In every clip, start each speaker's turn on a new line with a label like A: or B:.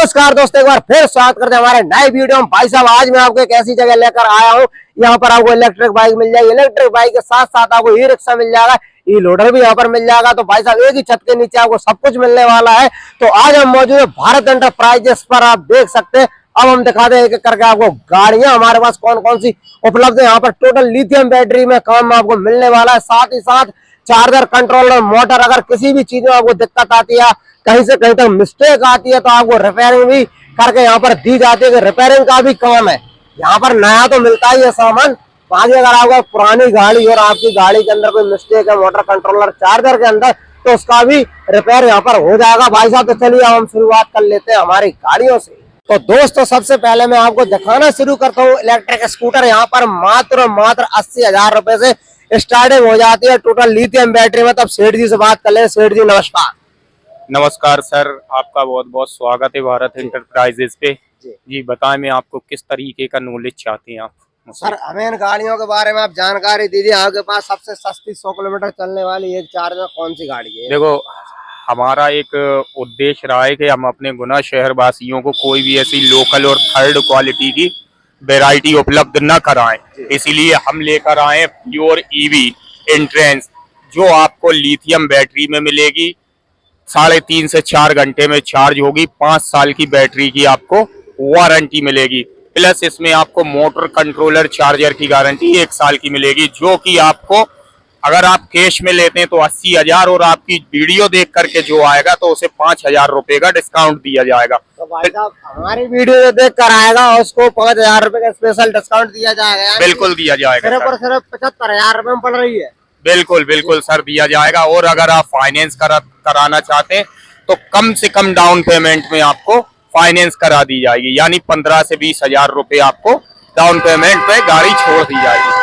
A: नमस्कार दोस्तों, एक बार फिर स्वागत करते हैं हमारे नए वीडियो में। भाई साहब, आज मैं आपको एक ऐसी जगह लेकर आया हूँ, यहाँ पर आपको इलेक्ट्रिक बाइक मिल जाएगी। इलेक्ट्रिक बाइक के साथ साथ आपको ई रिक्शा मिल जाएगा, ई लोडर भी यहाँ पर मिल जाएगा। तो भाई साहब, एक ही छत के नीचे आपको सब कुछ मिलने वाला है। तो आज हम मौजूद है भारत एंटरप्राइजेस पर, आप देख सकते हैं। अब हम दिखाते हैं एक एक करके आपको गाड़ियां हमारे पास कौन कौन सी उपलब्ध है। यहाँ पर टोटल लिथियम बैटरी में काम आपको मिलने वाला है, साथ ही साथ चार्जर, कंट्रोलर, मोटर। अगर किसी भी चीज में आपको दिक्कत आती है, कहीं से कहीं तक मिस्टेक आती है, तो आपको रिपेयरिंग भी करके यहाँ पर दी जाती है। रिपेयरिंग का भी काम है यहाँ पर। नया तो मिलता ही है सामान, बाकी अगर आपका पुरानी गाड़ी और आपकी गाड़ी के अंदर कोई मिस्टेक है, मोटर, कंट्रोलर, चार्जर के अंदर, तो उसका भी रिपेयर यहाँ पर हो जाएगा। भाई साहब, तो चलिए हम शुरुआत कर लेते हैं हमारी गाड़ियों से। तो दोस्तों, सबसे पहले मैं आपको दिखाना शुरू करता हूँ इलेक्ट्रिक स्कूटर। यहाँ पर मात्र 80,000 रुपए से स्टार्टिंग हो जाती है टोटल लिथियम बैटरी में। तब सेठ जी से बात कर ले। सेठ जी नमस्कार।
B: नमस्कार सर, आपका बहुत बहुत स्वागत है भारत एंटरप्राइजेस पे। जी बताएं, मैं आपको किस तरीके का नॉलेज चाहते हैं आप?
A: सर, हमें इन गाड़ियों के बारे में आप जानकारी दीजिए। आपके पास सबसे सस्ती 100 किलोमीटर चलने वाली एक चार्ज में कौन सी गाड़ी है?
B: देखो, हमारा एक उद्देश्य रहा है कि हम अपने गुना शहर वासियों को कोई भी ऐसी लोकल और थर्ड क्वालिटी की वैरायटी उपलब्ध न कराएं। इसीलिए हम लेकर आए प्योर ईवी एंट्रेंस, जो आपको लिथियम बैटरी में मिलेगी। 3.5 से 4 घंटे में चार्ज होगी। 5 साल की बैटरी की आपको वारंटी मिलेगी। प्लस इसमें आपको मोटर, कंट्रोलर, चार्जर की गारंटी 1 साल की मिलेगी, जो कि आपको अगर आप कैश में लेते हैं तो 80,000 और आपकी वीडियो देख करके जो आएगा तो उसे 5,000 रुपए का डिस्काउंट दिया जाएगा।
A: तो भाई साहब, हमारी वीडियो देख कर आएगा उसको 5,000 रुपए का स्पेशल डिस्काउंट दिया जाएगा?
B: बिल्कुल दिया जाएगा।
A: सिर्फ और सिर्फ 75,000 रुपए में पड़ रही है?
B: बिल्कुल बिल्कुल सर, दिया जाएगा। और अगर आप फाइनेंस कराना चाहते हैं तो कम से कम डाउन पेमेंट में आपको फाइनेंस करा दी जाएगी, यानी 15 से 20,000 रुपए आपको डाउन पेमेंट पे गाड़ी छोड़ दी जाएगी।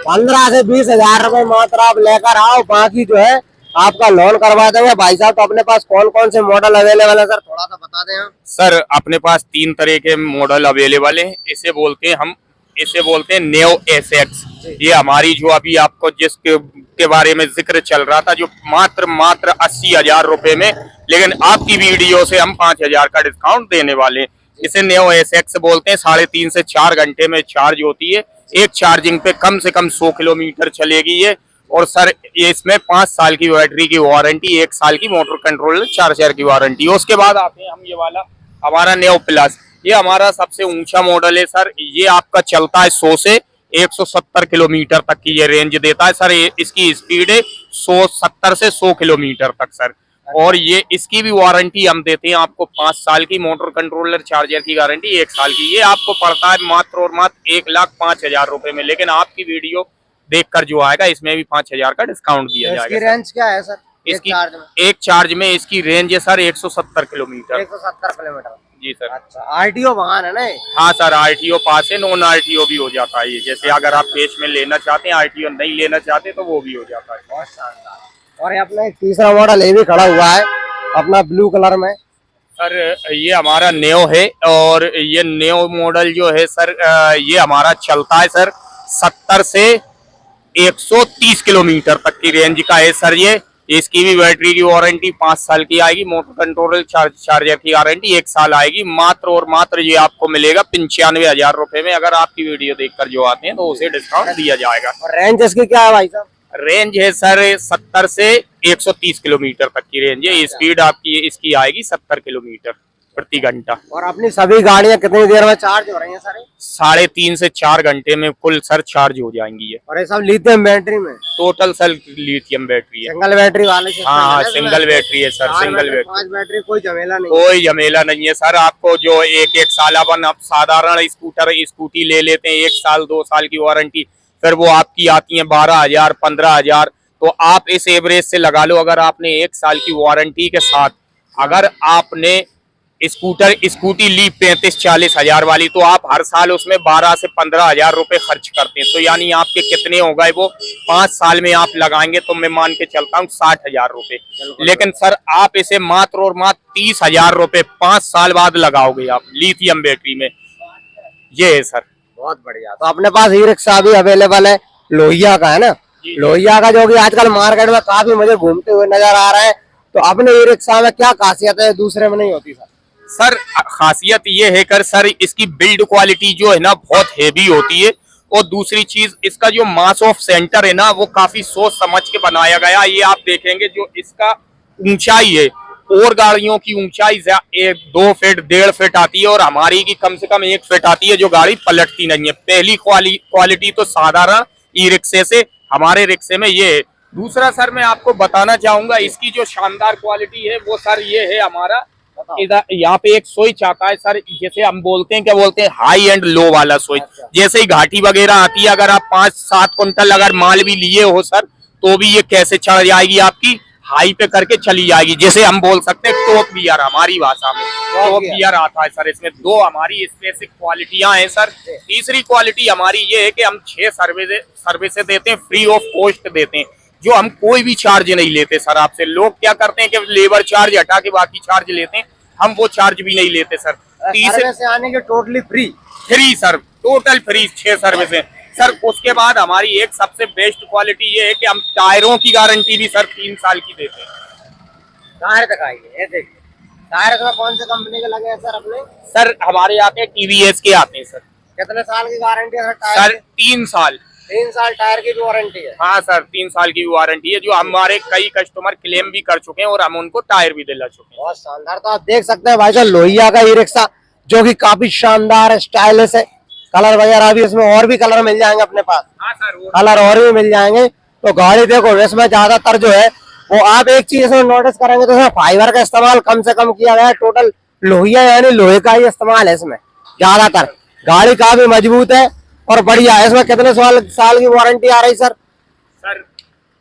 A: 15 से 20,000 रुपए मात्र आप लेकर आओ, बाकी जो है आपका लोन करवा देंगे। भाई साहब, तो अपने पास कौन कौन से मॉडल अवेलेबल है सर, थोड़ा सा बता दें आप।
B: सर, अपने पास 3 तरह के मॉडल अवेलेबल हैं। इसे बोलते हैं नेओ एसएक्स। ये हमारी जो अभी आपको जिसके बारे में जिक्र चल रहा था, जो मात्र 80,000 रुपए में, लेकिन आपकी वीडियो से हम 5,000 का डिस्काउंट देने वाले हैं। इसे नेओ एसएक्स बोलते हैं। 3.5 से 4 घंटे में चार्ज होती है। एक चार्जिंग पे कम से कम 100 किलोमीटर चलेगी ये। और सर, ये इसमें 5 साल की बैटरी की वारंटी, 1 साल की मोटर कंट्रोलर, चार्जर की वारंटी। उसके बाद आते हैं हम ये वाला हमारा नेओ प्लस। ये हमारा सबसे ऊंचा मॉडल है सर। ये आपका चलता है 100 से 170 किलोमीटर तक की ये रेंज देता है सर। इसकी स्पीड है 170 से 100 किलोमीटर तक सर। और ये इसकी भी वारंटी हम देते हैं आपको 5 साल की, मोटर कंट्रोलर, चार्जर की गारंटी 1 साल की। ये आपको पड़ता है मात्र और मात्र 1,05,000 रुपए में, लेकिन आपकी वीडियो देखकर जो आएगा इसमें भी 5,000 का डिस्काउंट दिया जाएगा।
A: इसकी रेंज क्या है सर?
B: एक चार्ज में इसकी रेंज है सर 170 किलोमीटर।
A: 170 किलोमीटर?
B: जी सर।
A: अच्छा, आरटीओ वाहन है ना?
B: हाँ सर, आरटीओ पास है, नॉन आरटीओ भी हो जाता है। जैसे अगर आप कैश में लेना चाहते हैं, आरटीओ नहीं लेना चाहते तो वो भी हो जाता है।
A: बहुत शानदार। और ये अपना एक तीसरा मॉडल ये भी खड़ा हुआ है अपना ब्लू कलर में
B: सर। ये हमारा नेओ है। और ये नेओ मॉडल जो है सर, ये हमारा चलता है सर 70 से 130 किलोमीटर तक की रेंज का है सर ये। इसकी भी बैटरी की वारंटी 5 साल की आएगी। मोटर कंट्रोलर, चार्जर की गारंटी 1 साल आएगी। मात्र और मात्र ये आपको मिलेगा 95,000 रुपए में। अगर आपकी वीडियो देखकर जो आते हैं तो उसे डिस्काउंट दिया जाएगा।
A: और रेंज इसकी क्या है भाई साहब?
B: रेंज है सर 70 से 130 किलोमीटर तक की रेंज है। स्पीड आपकी इसकी आएगी 70 किलोमीटर प्रति घंटा।
A: और अपनी सभी गाड़ियां कितनी देर में चार्ज हो रही हैं सर?
B: 3.5 से 4 घंटे में फुल सर चार्ज हो जाएंगी ये।
A: और ये सब लिथियम बैटरी में?
B: टोटल सर लिथियम बैटरी है।
A: सिंगल बैटरी वाले?
B: हाँ, सिंगल बैटरी है सर। सिंगल बैटरी,
A: 5 बैटरी, कोई झमेला नहीं?
B: कोई झमेला नहीं है सर। आपको जो एक साल अपन आप साधारण स्कूटी ले लेते हैं, 1 साल 2 साल की वारंटी, फिर वो आपकी आती है 12,000 15,000। तो आप इस एवरेज से लगा लो, अगर आपने 1 साल की वारंटी के साथ अगर आपने स्कूटी ली 35-40 हजार वाली, तो आप हर साल उसमें 12 से 15,000 रुपए खर्च करते हैं। तो यानी आपके कितने हो गए वो 5 साल में आप लगाएंगे तो मैं मान के चलता हूँ 60,000 रुपए। लेकिन सर, आप इसे मात्र और मात्र 30,000 रुपए 5 साल बाद लगाओगे आप लिथियम बैटरी में। ये है सर।
A: बहुत बढ़िया। तो अपने पास ई रिक्शा भी अवेलेबल है, लोहिया का है ना? लोहिया का, जो कि आजकल मार्केट में काफी मुझे घूमते हुए नजर आ रहा है। तो अपने ई रिक्शा में क्या खासियत है दूसरे में नहीं होती सर?
B: सर खासियत ये है कर सर इसकी बिल्ड क्वालिटी जो है ना बहुत हेवी होती है, और दूसरी चीज इसका जो मास ऑफ सेंटर है ना वो काफी सोच समझ के बनाया गया। ये आप देखेंगे जो इसका ऊंचाई है, और गाड़ियों की ऊंचाई 2 फीट 1.5 फीट आती है, और हमारी की कम से कम 1 फीट आती है, जो गाड़ी पलटती नहीं है। पहली क्वालिटी तो साधारण ई रिक्शे से हमारे रिक्शे में ये है। दूसरा सर मैं आपको बताना चाहूंगा इसकी जो शानदार क्वालिटी है वो सर ये है हमारा इधर यहाँ पे एक स्विच आता है सर, जैसे हम बोलते हैं क्या बोलते हैं हाई एंड लो वाला स्विच। जैसे ही घाटी वगैरह आती है, अगर आप 5-7 कुंटल अगर माल भी लिए हो सर, तो भी ये कैसे चढ़ जाएगी आपकी हाई पे करके चली जाएगी। जैसे हम बोल सकते हैं टॉप गियर, हमारी भाषा में टॉप गियर आता है सर इसमें। 2 हमारी स्पेसिफिक क्वालिटियां हैं सर। तीसरी क्वालिटी हमारी ये है कि हम 6 सर्विसेज देते हैं, फ्री ऑफ कॉस्ट देते हैं, जो हम कोई भी चार्ज नहीं लेते सर आपसे। लोग क्या करते हैं कि लेबर चार्ज हटा के बाकी चार्ज लेते हैं, हम वो चार्ज भी नहीं लेते सर।
A: तीसरे से आने के totally
B: free sir, total free 6 service है सर। उसके बाद हमारी एक सबसे बेस्ट क्वालिटी ये है कि हम टायरों की गारंटी भी सर 3 साल की देते हैं।
A: टायर दिखाइए, टायर में कौन से कंपनी के लगे हैं सर अपने?
B: सर हमारे आते हैं TVS के आते हैं सर।
A: कितने साल की गारंटी है टायर?
B: सर 3 साल।
A: 3 साल टायर की भी वारंटी है?
B: हाँ सर 3 साल की वारंटी है, जो हमारे कई कस्टमर क्लेम भी कर चुके हैं और हम उनको टायर भी दिला चुके हैं।
A: बहुत शानदार। तो आप देख सकते हैं भाई साहब लोहिया का ई रिक्शा, जो कि काफी शानदार है, स्टाइलिश है। कलर वगैरह भी इसमें और भी कलर मिल जाएंगे अपने पास।
B: हाँ सर
A: कलर और भी मिल जाएंगे। तो गाड़ी देखो इसमें ज्यादातर जो है वो आप एक चीज इसमें नोटिस करेंगे तो इसमें फाइबर का इस्तेमाल कम से कम किया गया है। टोटल लोहिया यानी लोहे का ही इस्तेमाल है इसमें ज्यादातर। गाड़ी काफी मजबूत है और बढ़िया है। इसमें कितने साल की वारंटी आ रही सर?
B: सर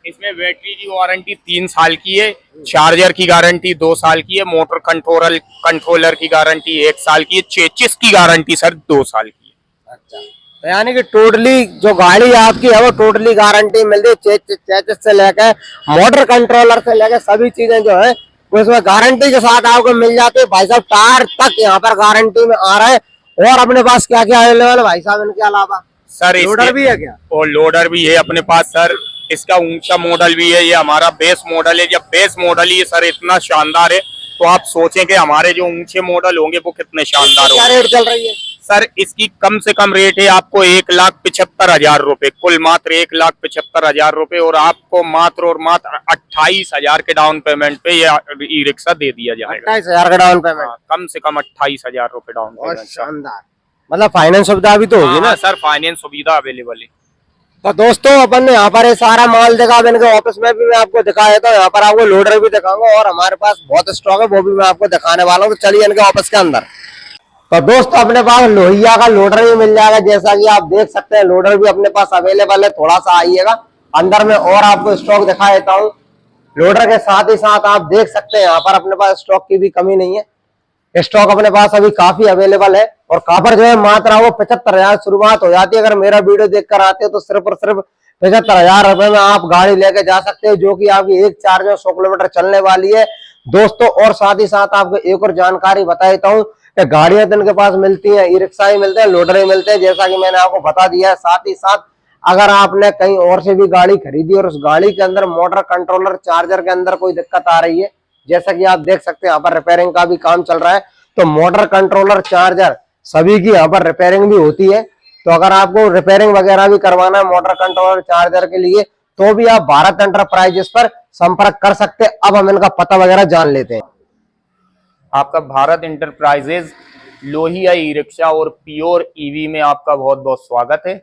B: इसमें बैटरी की वारंटी 3 साल की है, चार्जर की गारंटी 2 साल की है, मोटर कंट्रोलर की गारंटी 1 साल की है, चेचिस की गारंटी सर 2 साल की है।
A: अच्छा, तो यानी कि टोटली जो गाड़ी आपकी है वो टोटली गारंटी मिल रही है। चेचिस से लेकर मोटर कंट्रोलर से लेकर सभी चीजें जो है वो इसमें गारंटी के साथ आपको मिल जाती है। भाई साहब टायर तक यहाँ पर गारंटी में आ रहा है। और अपने पास क्या क्या अवेलेबल है भाई साहब इनके अलावा?
B: सर
A: लोडर भी है क्या?
B: और लोडर भी है अपने पास सर। इसका ऊंचा मॉडल भी है, ये हमारा बेस मॉडल है। जब बेस मॉडल ही सर इतना शानदार है तो आप सोचें कि हमारे जो ऊंचे मॉडल होंगे वो कितने शानदार होंगे।
A: क्या रेट चल रही है
B: सर? इसकी कम से कम रेट है आपको 1,75,000 रुपए, कुल मात्र 1,75,000 रुपए, और आपको मात्र और मात्र 28,000 के डाउन पेमेंट पे ये ई रिक्शा दे दिया जाएगा।
A: 28,000 का डाउन पेमेंट?
B: कम से कम 28,000 रुपए डाउन पेमेंट।
A: शानदार। मतलब फाइनेंस सुविधा भी तो होगी ना
B: सर? फाइनेंस सुविधा अवेलेबल है।
A: तो दोस्तों अपन ने यहाँ पर ये सारा माल देखा, इनके ऑफिस में भी मैं आपको दिखाया था। यहाँ पर आपको लोडर भी दिखाऊंगा और हमारे पास बहुत स्टॉक है वो भी मैं आपको दिखाने वाला हूँ। तो चलिए इनके ऑफिस के अंदर। तो दोस्तों अपने पास लोहिया का लोडर भी मिल जाएगा, जैसा कि आप देख सकते हैं। लोडर भी अपने पास अवेलेबल है। थोड़ा सा आइएगा अंदर में और आपको स्टॉक दिखा देता हूँ। लोडर के साथ ही साथ आप देख सकते हैं यहाँ पर अपने पास स्टॉक की भी कमी नहीं है। स्टॉक अपने पास अभी काफी अवेलेबल है। और कापर जो है मात्रा वो 75,000 शुरुआत हो जाती है। अगर मेरा वीडियो देखकर आते हो तो सिर्फ और सिर्फ 75,000 रुपए में आप गाड़ी लेके जा सकते हो, जो कि आपकी एक चार्ज में 100 किलोमीटर चलने वाली है दोस्तों। और साथ ही साथ आपको एक और जानकारी बता देता हूँ कि गाड़ियां तो इनके पास मिलती हैं, ई रिक्शा ही मिलते हैं, लोडर ही मिलते हैं, जैसा कि मैंने आपको बता दिया है। साथ ही साथ अगर आपने कहीं और से भी गाड़ी खरीदी और उस गाड़ी के अंदर मोटर कंट्रोलर चार्जर के अंदर कोई दिक्कत आ रही है, जैसा कि आप देख सकते हैं यहाँ पर रिपेयरिंग का भी काम चल रहा है। तो मोटर कंट्रोलर चार्जर सभी की यहाँ पर रिपेयरिंग भी होती है। तो अगर आपको रिपेयरिंग वगैरह भी करवाना है मोटर कंट्रोलर चार्जर के लिए तो भी आप भारत एंटरप्राइजेस पर संपर्क कर सकते हैं। अब हम इनका पता वगैरह जान लेते हैं।
B: आपका Bharat enterprises Lohia e rickshaw और प्योर ईवी में आपका बहुत बहुत स्वागत है।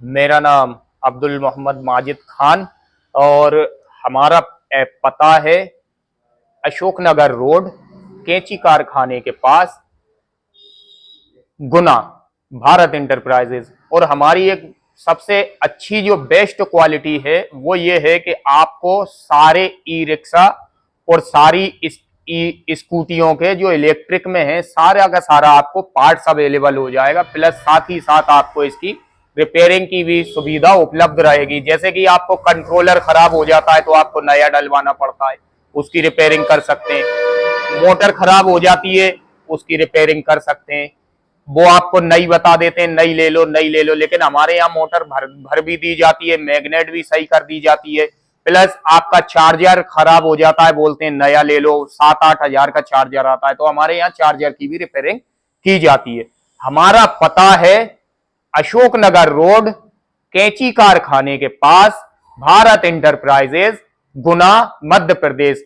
B: मेरा नाम अब्दुल मोहम्मद माजिद खान और हमारा पता है अशोकनगर रोड, कैंची कारखाने के पास, गुना, भारत एंटरप्राइजेज। और हमारी एक सबसे अच्छी जो बेस्ट क्वालिटी है वो ये है कि आपको सारे ई रिक्शा और सारी ई स्कूटियों के जो इलेक्ट्रिक में है सारा का सारा आपको पार्ट्स अवेलेबल हो जाएगा। प्लस साथ ही साथ आपको इसकी रिपेयरिंग की भी सुविधा उपलब्ध रहेगी। जैसे कि आपको कंट्रोलर खराब हो जाता है तो आपको नया डलवाना पड़ता है, उसकी रिपेयरिंग कर सकते हैं। मोटर खराब हो जाती है उसकी रिपेयरिंग कर सकते हैं। वो आपको नई बता देते हैं, नई ले लो नई ले लो, लेकिन हमारे यहाँ मोटर भर भी दी जाती है, मैग्नेट भी सही कर दी जाती है। प्लस आपका चार्जर खराब हो जाता है, बोलते हैं नया ले लो, 7-8 हजार का चार्जर आता है, तो हमारे यहाँ चार्जर की भी रिपेयरिंग की जाती है। हमारा पता है अशोकनगर रोड, कैंची कारखाने के पास, भारत इंटरप्राइजेज, गुना, मध्य प्रदेश।